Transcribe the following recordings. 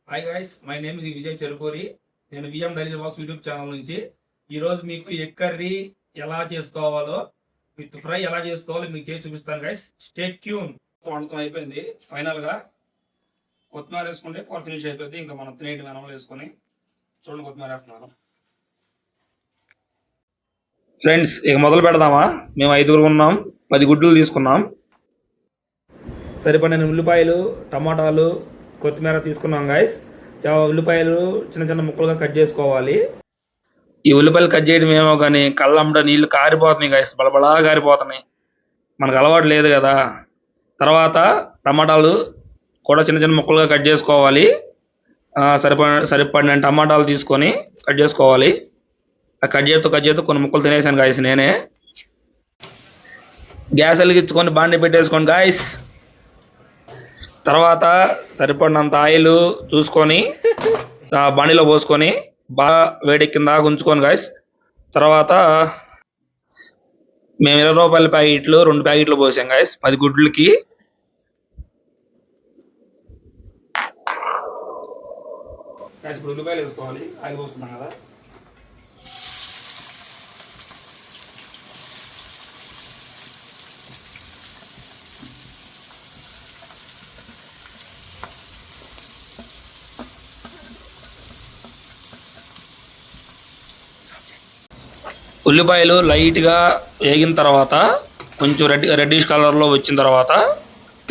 Hi guys, my name is Vijay Cherukuri. నేను VM daily walks YouTube channel నుంచి ఈరోజు మీకు ఎగ్ కర్రీ ఎలా చేసుకోవాలో విత్ ఫ్రై ఎలా చేసుకోవాలో మీకు చేసి చూపిస్తాను గైస్. Stay tune. వంటతం అయిపోయింది. ఫైనల్గా కొత్తిమీర వేసుకుంటే కూర ఫినిష్ అయిపోయింది. ఇంకా మనం తినేటి మనం వేసుకొని చూడండి, కొత్తిమీర వేస్తున్నాను. ఫ్రెండ్స్, ఇక మొదలు పెడదామా? మేము 5 ఉన్నాం, 10 గుడ్లు తీసుకున్నాం. సరిపడిన ఉల్లిపాయలు, టమాటాలు, కొత్తిమీర తీసుకున్నాం గైస్. ఉల్లిపాయలు చిన్న చిన్న ముక్కలుగా కట్ చేసుకోవాలి. ఈ ఉల్లిపాయలు కట్ చేయడం ఏమో కానీ కళ్ళంట నీళ్లు కారిపోతున్నాయి గైస్, బలబలా కారిపోతున్నాయి. మనకు అలవాటు లేదు కదా. తర్వాత టమాటాలు కూడా చిన్న చిన్న ముక్కలుగా కట్ చేసుకోవాలి. సరిపడిన టమాటాలు తీసుకొని కట్ చేసుకోవాలి. ఆ కట్ చేస్తూ కొన్ని ముక్కలు తినేసాను గాయస్ నేనే. గ్యాస్ వెలిగించుకొని బాండి పెట్టేసుకోండి గాయస్. తర్వాత సరిపడినంత ఆయిల్ చూసుకొని బండిలో పోసుకొని బాగా వేడెక్కిన దాకా ఉంచుకొని గాయస్. తర్వాత మేము 20 రూపాయల ప్యాకెట్లు 2 ప్యాకెట్లు పోసాం గాయస్ 10 గుడ్లకి. ఇప్పుడు ఉల్లిపాయలు వేసుకోవాలి. ఆయిల్ పోసుకున్నాం కదా. ఉల్లిపాయలు లైట్గా వేగిన తర్వాత కొంచెం రెడ్డిష్ కలర్లో వచ్చిన తర్వాత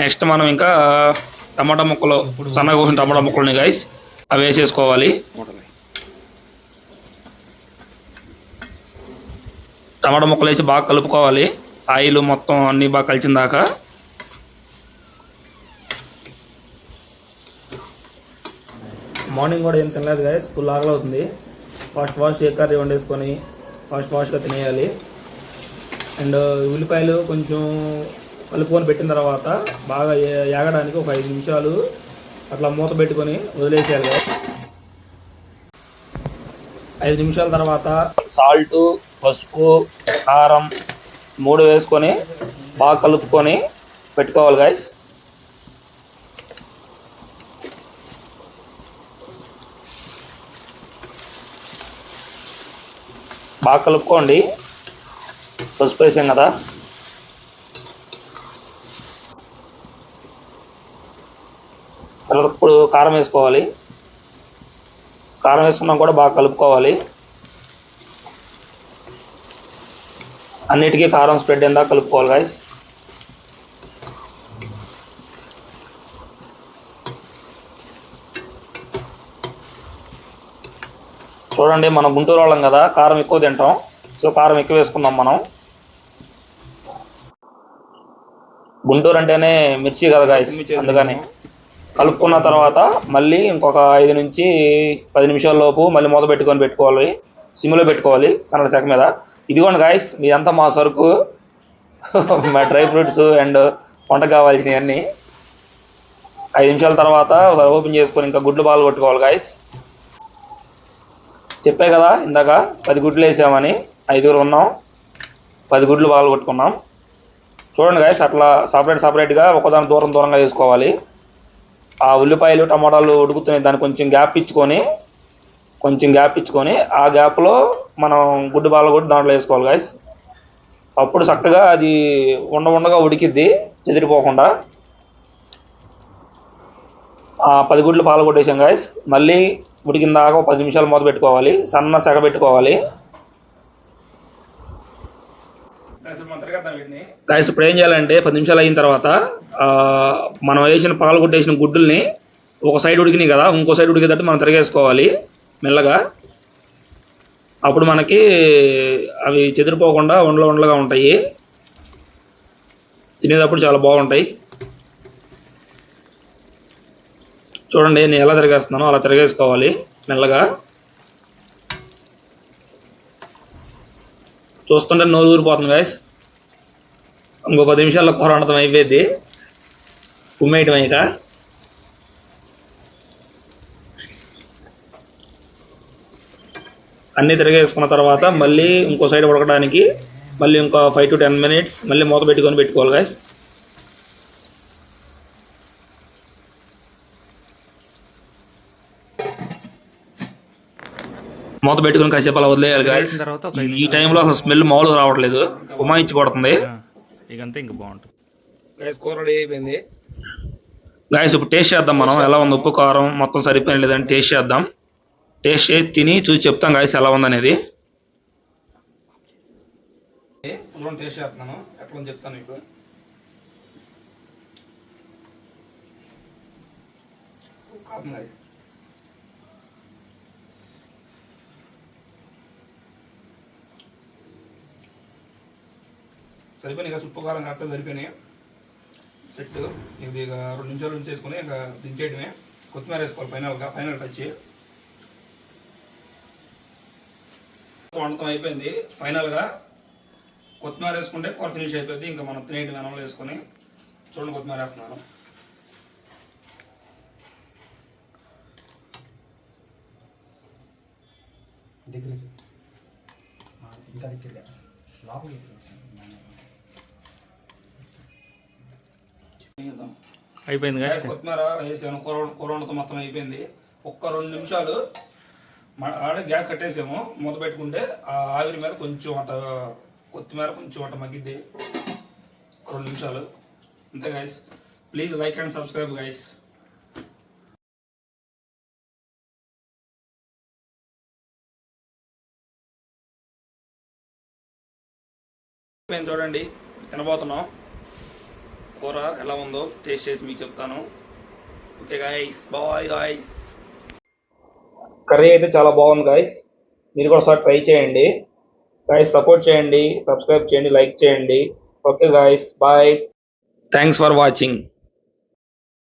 నెక్స్ట్ మనం ఇంకా టమాటా ముక్కలు, సన్నగా కోసిన టమాటా ముక్కలని గైస్ అవి వేసేసుకోవాలి. టమాటా ముక్కలు వేసి బాగా కలుపుకోవాలి. ఆయిల్ మొత్తం అన్నీ బాగా కలిసిన దాకా. మార్నింగ్ కూడా ఏం తినలేదు గైస్, ఫుల్ ఆకలి అవుతుంది. ఫాస్ట్ ఎగ్ కర్రీ వండేసుకొని ఫాస్ట్గా తినేయాలి. అండ్ ఉల్లిపాయలు కొంచెం కలుపుకొని పెట్టిన తర్వాత బాగా ఏగడానికి ఒక 5 నిమిషాలు అట్లా మూత పెట్టుకొని వదిలేసేయాలి. 5 నిమిషాల తర్వాత సాల్ట్, పసుపు, కారం 3 వేసుకొని బాగా కలుపుకొని పెట్టుకోవాలి గైస్. బాగా కలుపుకోండి. పసుపు వేసాం కదా. తర్వాత ఇప్పుడు కారం వేసుకోవాలి. కారం వేసుకున్నాం కూడా బాగా కలుపుకోవాలి. అన్నిటికీ కారం స్ప్రెడ్ అయిందా కలుపుకోవాలి గైస్. చూడండి, మనం గుంటూరు వాళ్ళం కదా, కారం ఎక్కువ తింటాం. సో కారం ఎక్కువ వేసుకున్నాం మనం. గుంటూరు అంటేనే మిర్చి కదా గాయస్, అందుకని కలుపుకున్న తర్వాత మళ్ళీ ఇంకొక 5 నుంచి 10 నిమిషాల లోపు మళ్ళీ మూత పెట్టుకోవాలి. సిమ్లో పెట్టుకోవాలి సన్నటి శాఖ మీద. ఇదిగోండి గాయస్, మీదంతా మా సరుకు మా డ్రై ఫ్రూట్స్ అండ్ వంట కావాల్సినవన్నీ. 5 నిమిషాల తర్వాత ఒకసారి ఓపెన్ చేసుకొని ఇంకా గుడ్లు బాగా కొట్టుకోవాలి గాయస్. చెప్పే కదా ఇందాక 10 గుడ్లు వేసామని. 5 ఉన్నాం, 10 గుడ్లు బాగా కొట్టుకున్నాం. చూడండి గాయస్, అట్లా సపరేట్గా ఒకదాని దూరంగా వేసుకోవాలి. ఆ ఉల్లిపాయలు టమాటాలు ఉడుకుతున్నాయి, దాన్ని కొంచెం గ్యాప్ ఇచ్చుకొని ఆ గ్యాప్లో మనం గుడ్డు బాగా కొట్టి దాంట్లో వేసుకోవాలి గాయస్. అప్పుడు చక్కగా అది ఉండగా ఉడికిద్ది, చెదిరిపోకుండా. 10 గుడ్లు పాలు కొట్టేసాం గాయస్. మళ్ళీ ఉడికిన దాకా 10 నిమిషాలు మూత పెట్టుకోవాలి, సన్న సెగ పెట్టుకోవాలి. గాయస్ ఇప్పుడు ఏం చేయాలంటే 10 నిమిషాలు అయిన తర్వాత మనం పాలు కొట్టేసిన గుడ్డుల్ని ఒక సైడ్ ఉడికినాయి కదా, ఇంకో సైడ్ ఉడికేటట్టు మనం తిరగేసుకోవాలి మెల్లగా. అప్పుడు మనకి అవి చెదిరిపోకుండా ఉండలుగా ఉంటాయి, తినేటప్పుడు చాలా బాగుంటాయి. చూడండి, నేను ఎలా తిరిగేస్తున్నానో అలా తిరిగేసుకోవాలి మెల్లగా. చూస్తుంటే నోరు ఊరిపోతుంది గాయస్. ఇంకో 10 నిమిషాల్లో కూర వండటం అయిపోయింది, కుమ్మేయటం. ఇక అన్నీ తిరిగేసుకున్న తర్వాత మళ్ళీ ఇంకో సైడ్ ఉడకడానికి మళ్ళీ ఇంకో 5 to 10 minutes మళ్ళీ మూత పెట్టుకోవాలి గాయస్. మూత పెట్టుకుని కాసేపు అలా వదిలేయాలి గాయస్. తర్వాత ఈ టైంలో అసలు స్మెల్ మామూలుగా రావట్లేదు, ఉమాయించి కొడుతుంది ఇకంతా ఇంకా బాగుంటుంది గాయస్. కూర రెడీ అయిపోయింది గాయస్. ఇప్పుడు టేస్ట్ చేద్దాం మనం, ఎలా ఉంది, ఉప్పు కారం మొత్తం సరిపోయిన లేదని టేస్ట్ చేద్దాం. టేస్ట్ చేసి తిని చూసి చెప్తాం గాయస్ ఎలా ఉందనేది. టేస్ట్ చేస్తున్నాను, ఎట్లా ఉంది చెప్తాను మీకు. సరిపోయినాయి ఇక ఉప్పు కారం కరెక్ట్గా సరిపోయినాయి. సెట్ ఇది ఇక 2 నిమిషాలు ఉంచేసుకుని ఇంకా దించేయడమే. కొత్తిమీర వేసుకోవాలి ఫైనల్ టచ్. వండటం అయిపోయింది. ఫైనల్గా కొత్తిమీర వేసుకుంటే కూర ఫినిష్ అయిపోయింది. ఇంకా మనం తినేటి వెనలు వేసుకొని చూడండి, కొత్తిమీర వేస్తున్నాను. అయిపోయింది కొత్తిమీర వేసాను, కూర వండటం మొత్తం అయిపోయింది. ఒక్క 2 నిమిషాలు ఆడే గ్యాస్ కట్టేసాము. మూత పెట్టుకుంటే ఆ ఆవిరి మీద కొంచెం అట కొత్తిమీర కొంచెం అట మగ్గిద్ది. 2 నిమిషాలు అంతే guys. Please like and subscribe guys. చూడండి తినబోతున్నాం. కూర ఎలా ఉందో టేస్ట్ చేసి మీకు చెప్తాను. Okay guys, bye guys. Curry అయితే చాలా బాగుంది గైస్, మీరు కూడా ఒకసారి ట్రై చేయండి గైస్. సపోర్ట్ చేయండి, సబ్స్క్రైబ్ చేయండి, లైక్ చేయండి. Okay guys, bye. Thanks for watching.